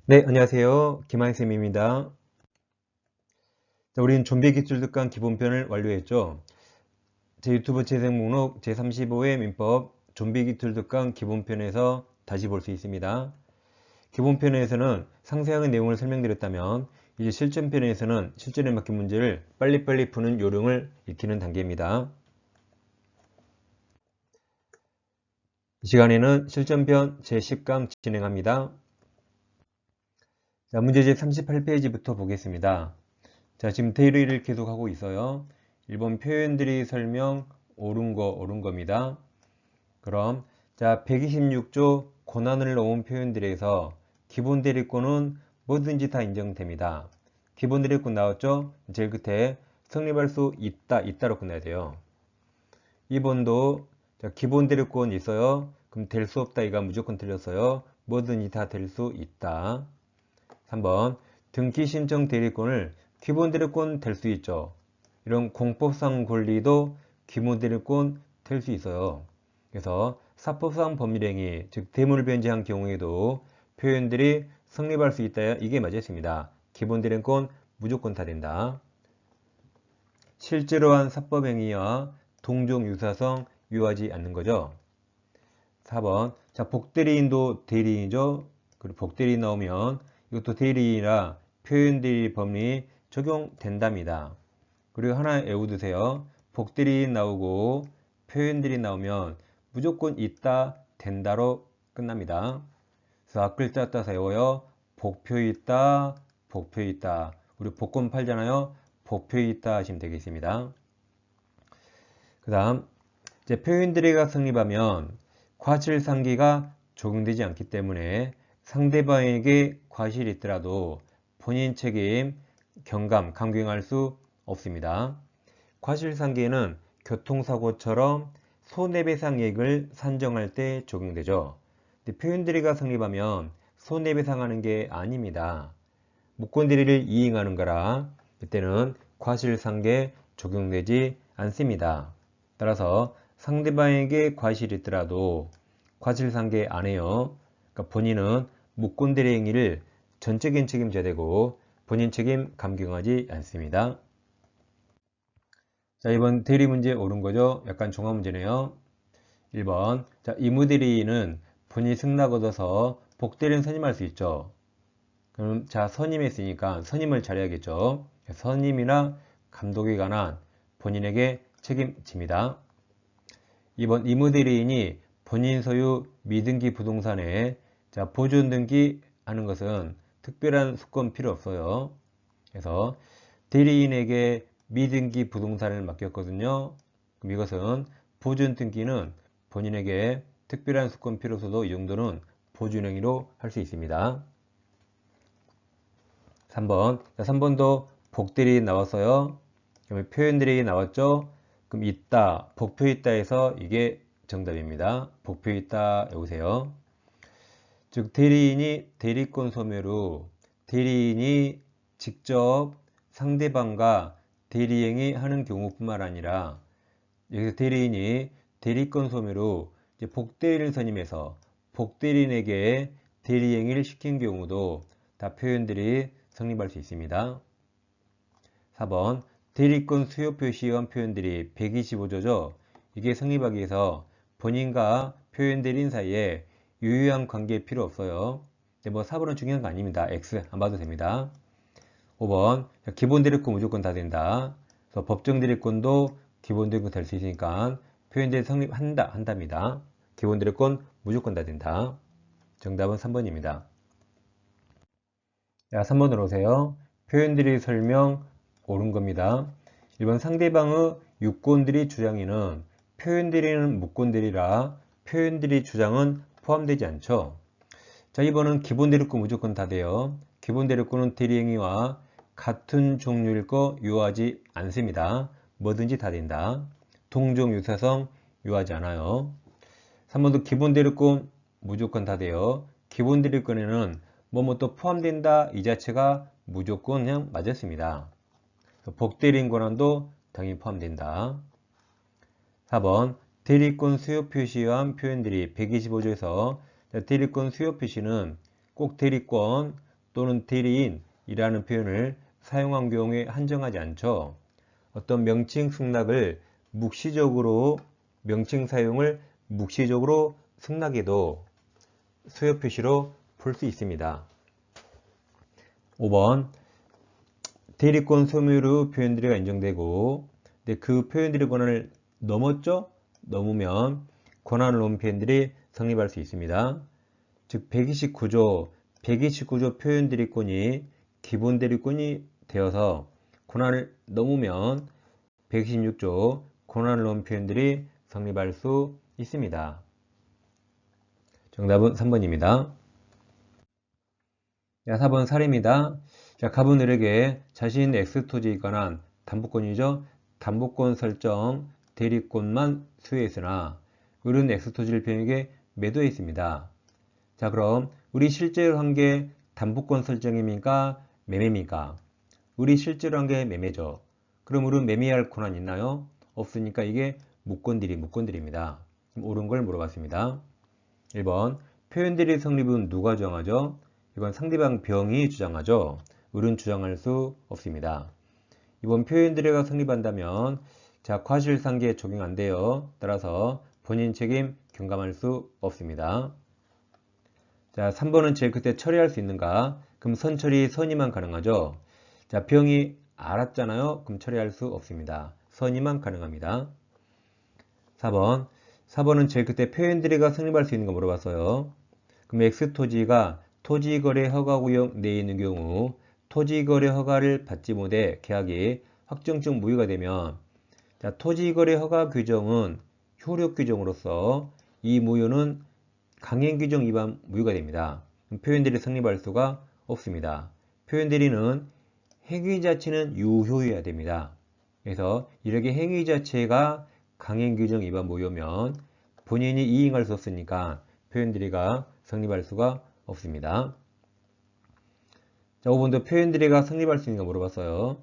네, 안녕하세요. 김한쌤입니다. 자, 우리는 좀비 기술 특강 기본편을 완료했죠. 제 유튜브 재생 목록 제35회 민법 좀비 기술 특강 기본편에서 다시 볼 수 있습니다. 기본편에서는 상세한 내용을 설명드렸다면 이제 실전편에서는 실전에 맡긴 문제를 빨리빨리 푸는 요령을 익히는 단계입니다. 이 시간에는 실전편 제10강 진행합니다. 자, 문제집 38페이지부터 보겠습니다. 자, 지금 데일리를 계속하고 있어요. 1번 표현들이 설명 옳은 겁니다. 그럼 자, 126조 권한을 놓은 표현들에서 기본 대리권은 뭐든지 다 인정됩니다. 기본 대리권 나왔죠? 제일 끝에 성립할 수 있다로 끝나야 돼요. 2번도 자, 기본 대리권 있어요. 그럼 될 수 없다 이가 무조건 틀렸어요. 뭐든지 다 될 수 있다. 3번 등기 신청 대리권을 기본 대리권 될 수 있죠. 이런 공법상 권리도 기본 대리권 될 수 있어요. 그래서 사법상 법률행위, 즉 대물 변제한 경우에도 표현들이 성립할 수 있다. 이게 맞았습니다. 기본 대리권 무조건 다 된다. 실제로 한 사법행위와 동종 유사성 유하지 않는 거죠. 4번 자, 복대리인도 대리인이죠. 그리고 복대리인 나오면 이것도 대리인이라 표현대리 법리 적용된답니다. 그리고 하나 외워두세요. 복대리인 나오고 표현들이 나오면 무조건 있다, 된다로 끝납니다. 그래서 앞글자 따서 외워요. 복표 있다, 복표 있다. 우리 복권 팔잖아요. 복표 있다 하시면 되겠습니다. 그 다음 이제 표현들이가 성립하면 과실상계가 적용되지 않기 때문에 상대방에게 과실이 있더라도 본인 책임, 경감, 강경할 수 없습니다. 과실상계는 교통사고처럼 손해배상액을 산정할 때 적용되죠. 근데 표현들이가 성립하면 손해배상하는 게 아닙니다. 무권대리를 이행하는 거라 그때는 과실상계 적용되지 않습니다. 따라서 상대방에게 과실이 있더라도 과실상계 안 해요. 그러니까 본인은 무권대리 행위를 전적인 책임져야 되고 본인 책임 감경하지 않습니다. 자, 이번 대리 문제 옳은 거죠? 약간 종합 문제네요. 1번 자, 이무대리는 본인이 승낙 얻어서 복대리는 선임할 수 있죠. 그럼 자, 선임했으니까 선임을 잘해야겠죠. 선임이나 감독에 관한 본인에게 책임집니다. 2번 이무대리인이 본인 소유 미등기 부동산에 자, 보존 등기 하는 것은 특별한 수건 필요 없어요. 그래서 대리인에게 미등기 부동산을 맡겼거든요. 그럼 이것은 보존 등기는 본인에게 특별한 수건 필요 없어도 이 정도는 보존행위로 할 수 있습니다. 3번. 자, 3번도 복들이 나왔어요. 그러면 표현들이 나왔죠. 그럼 있다, 복표 있다 해서 이게 정답입니다. 복표 있다 여보세요. 즉 대리인이 대리권 소멸후 대리인이 직접 상대방과 대리행위 하는 경우뿐만 아니라 여기서 대리인이 대리권 소멸후 복대리인을 선임해서 복대리인에게 대리행위를 시킨 경우도 다 표현들이 성립할 수 있습니다. 4번 대리권 수요 표시한 표현들이 125조죠. 이게 성립하기 위해서 본인과 표현 대리인 사이에 유효한 관계 필요 없어요. 근데 뭐 4번은 중요한 거 아닙니다. X 안 봐도 됩니다. 5번 기본 대리권 무조건 다 된다. 그래서 법정 대리권도 기본 대리권 될 수 있으니까 표현 대리 한답니다. 기본 대리권 무조건 다 된다. 정답은 3번입니다. 자, 3번으로 오세요. 표현들이 설명 옳은 겁니다. 1번 상대방의 유권들이 주장에는 표현들이는 무권들이라 표현들이 주장은 포함되지 않죠. 자, 2번은 기본 대리권 무조건 다 돼요. 기본 대리권은 대리행위와 같은 종류일 거 유효하지 않습니다. 뭐든지 다 된다. 동종 유사성 유효하지 않아요. 3번도 기본 대리권 무조건 다 돼요. 기본 대리권에는 뭐뭐 또 포함된다 이 자체가 무조건 그냥 맞았습니다. 복대리인 권한도 당연히 포함된다. 4번 대리권 수요 표시한 표현들이 125조에서 대리권 수요 표시는 꼭 대리권 또는 대리인이라는 표현을 사용한 경우에 한정하지 않죠. 어떤 명칭 승낙을 묵시적으로 명칭 사용을 묵시적으로 승낙해도 수요 표시로 볼 수 있습니다. 5번 대리권 소멸의 표현들이 인정되고 그 표현들의 권한을 넘었죠? 넘으면 권한을 넘은 표현들이 성립할 수 있습니다. 즉 129조 표현 대리권이 기본 대리권이 되어서 권한을 넘으면 126조 권한을 넘은 표현들이 성립할 수 있습니다. 정답은 3번입니다. 자, 4번 사례입니다. 자, 갑은 을에게 자신 X토지에 관한 담보권이죠. 담보권 설정 대리권만 수여했으나 을은 X토지를 B에게 매도해 있습니다. 자, 그럼 우리 실제로 한 게 담보권 설정입니까? 매매입니까? 우리 실제로 한 게 매매죠. 그럼 을은 매매할 권한 있나요? 없으니까 이게 무권들입니다. 옳은 걸 물어봤습니다. 1번 표현대리 성립은 누가 주장하죠? 이건 상대방 병이 주장하죠. 을은 주장할 수 없습니다. 이번 표현대리가 성립한다면 자, 과실상계에 적용 안 돼요. 따라서 본인 책임 경감할 수 없습니다. 자, 3번은 제일 끝에 처리할 수 있는가? 그럼 선처리 선의만 가능하죠. 자, 병이 알았잖아요. 그럼 처리할 수 없습니다. 선의만 가능합니다. 4번은 제일 끝에 표현대리가 성립할 수 있는 거 물어봤어요. 그럼 X토지가 토지거래 허가구역 내에 있는 경우 토지거래 허가를 받지 못해 계약이 확정적 무효가 되면 자, 토지거래 허가 규정은 효력 규정으로서 이 무효는 강행규정 위반 무효가 됩니다. 표현대리 성립할 수가 없습니다. 표현대리는 행위 자체는 유효해야 됩니다. 그래서 이렇게 행위 자체가 강행규정 위반 무효면 본인이 이행할 수 없으니까 표현대리가 성립할 수가 없습니다. 자, 5번도 표현대리가 성립할 수 있는 거 물어봤어요.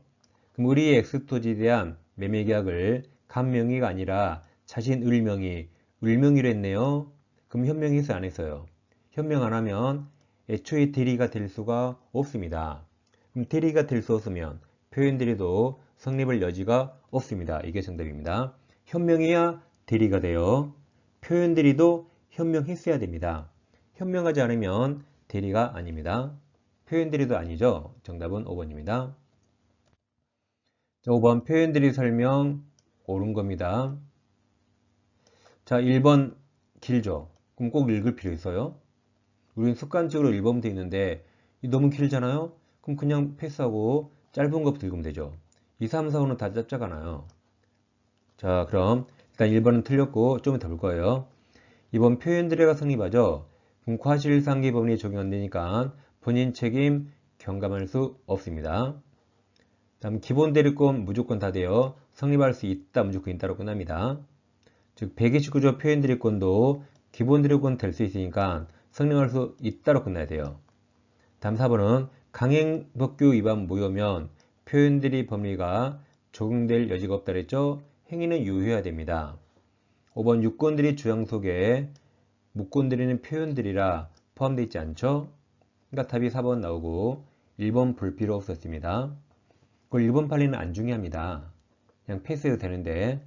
그럼 우리의 X토지에 대한 매매계약을 간명의가 아니라 자신 을명의로 했네요. 그럼 현명했어요? 안 했어요? 현명 안 하면 애초에 대리가 될 수가 없습니다. 그럼 대리가 될 수 없으면 표현대리도 성립할 여지가 없습니다. 이게 정답입니다. 현명해야 대리가 돼요. 표현대리도 현명했어야 됩니다. 현명하지 않으면 대리가 아닙니다. 표현대리도 아니죠. 정답은 5번입니다. 자, 5번 표현대리 설명 옳은 겁니다. 자, 1번 길죠. 그럼 꼭 읽을 필요 있어요? 우리는 습관적으로 1번부터 있는데 너무 길잖아요? 그럼 그냥 패스하고 짧은 것부터 읽으면 되죠. 2, 3, 4, 5는 다 짧잖아요. 자, 그럼 일단 1번은 틀렸고 좀 더 볼 거예요. 2번 표현대리가 성립하죠. 그럼 과실상계 법리 적용 안 되니까 본인 책임 경감할 수 없습니다. 다음 기본 대리권 무조건 다 돼요. 성립할 수 있다 무조건 있다로 끝납니다. 즉 129조 표현 대리권도 기본 대리권 될 수 있으니까 성립할 수 있다로 끝나야 돼요. 다음 4번은 강행법규 위반 무효면 표현 대리 법리가 적용될 여지가 없다 그랬죠. 행위는 유효해야 됩니다. 5번 유권대리 주장 속에 무권대리는 표현대리라 포함되어 있지 않죠. 그러니까 답이 4번 나오고 1번 볼 필요 없었습니다. 그걸 1번 판례는 안 중요합니다. 그냥 패스해도 되는데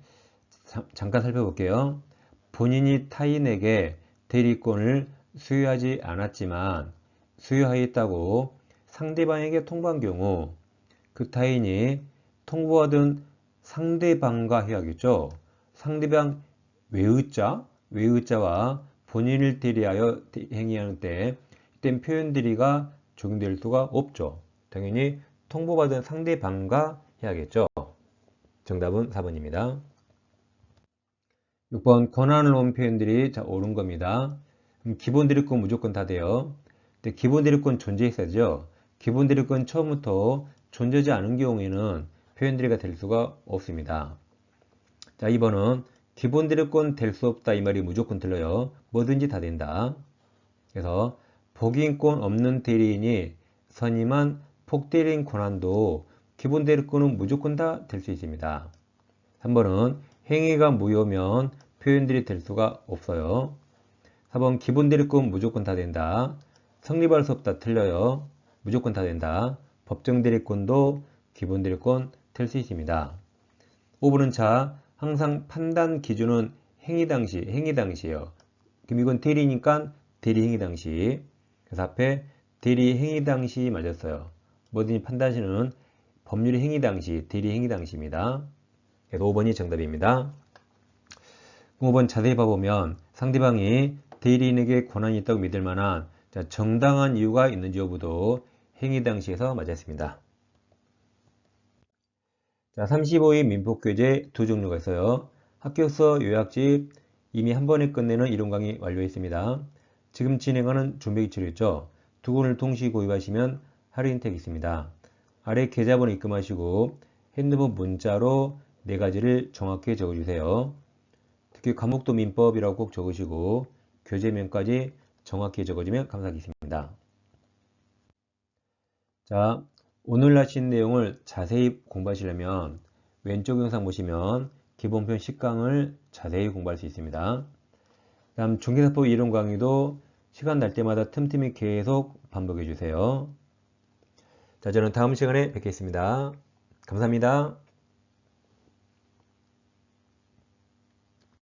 잠깐 살펴볼게요. 본인이 타인에게 대리권을 수여하지 않았지만 수여하였다고 상대방에게 통보한 경우 그 타인이 통보하던 상대방과 해야겠죠. 상대방 외의자와 본인을 대리하여 행위하는 때 이땐 표현대리가 적용될 수가 없죠. 당연히 통보받은 상대방과 해야겠죠. 정답은 4번입니다. 6번 권한을 놓은 표현들이 옳은 겁니다. 기본 대리권 무조건 다 돼요. 근데 기본 대리권 존재했어야죠. 기본 대리권 처음부터 존재하지 않은 경우에는 표현대리가 될 수가 없습니다. 자, 2번은 기본 대리권 될 수 없다 이 말이 무조건 들려요. 뭐든지 다 된다. 그래서 복인권 없는 대리인이 선임한 폭대리인 권한도 기본 대리권은 무조건 다 될 수 있습니다. 3번은 행위가 무효면 표현들이 될 수가 없어요. 4번 기본 대리권 무조건 다 된다. 성립할 수 없다 틀려요. 무조건 다 된다. 법정 대리권도 기본 대리권 될 수 있습니다. 5번은 자, 항상 판단 기준은 행위 당시예요. 그럼 이건 대리니까 대리 행위 당시. 그래서 앞에 대리 행위 당시 맞았어요. 뭐든지 판단시는 법률 행위 당시, 대리 행위 당시입니다. 그래서 5번이 정답입니다. 5번 자세히 봐보면 상대방이 대리인에게 권한이 있다고 믿을 만한 정당한 이유가 있는지 여부도 행위 당시에서 맞았습니다. 자, 35위 민법규제 두 종류가 있어요. 합격서 요약집 이미 한 번에 끝내는 이론 강의 완료했습니다. 지금 진행하는 준비기치료 있죠. 두 권을 동시에 구입하시면 할인 혜택이 있습니다. 아래 계좌번호 입금하시고 핸드폰 문자로 4가지를 정확히 적어주세요. 특히 과목도 민법이라고 꼭 적으시고 교재명까지 정확히 적어주면 감사하겠습니다. 자, 오늘 하신 내용을 자세히 공부하시려면 왼쪽 영상 보시면 기본편 10강을 자세히 공부할 수 있습니다. 다음 중개사법 이론 강의도 시간 날 때마다 틈틈이 계속 반복해 주세요. 자, 저는 다음 시간에 뵙겠습니다. 감사합니다.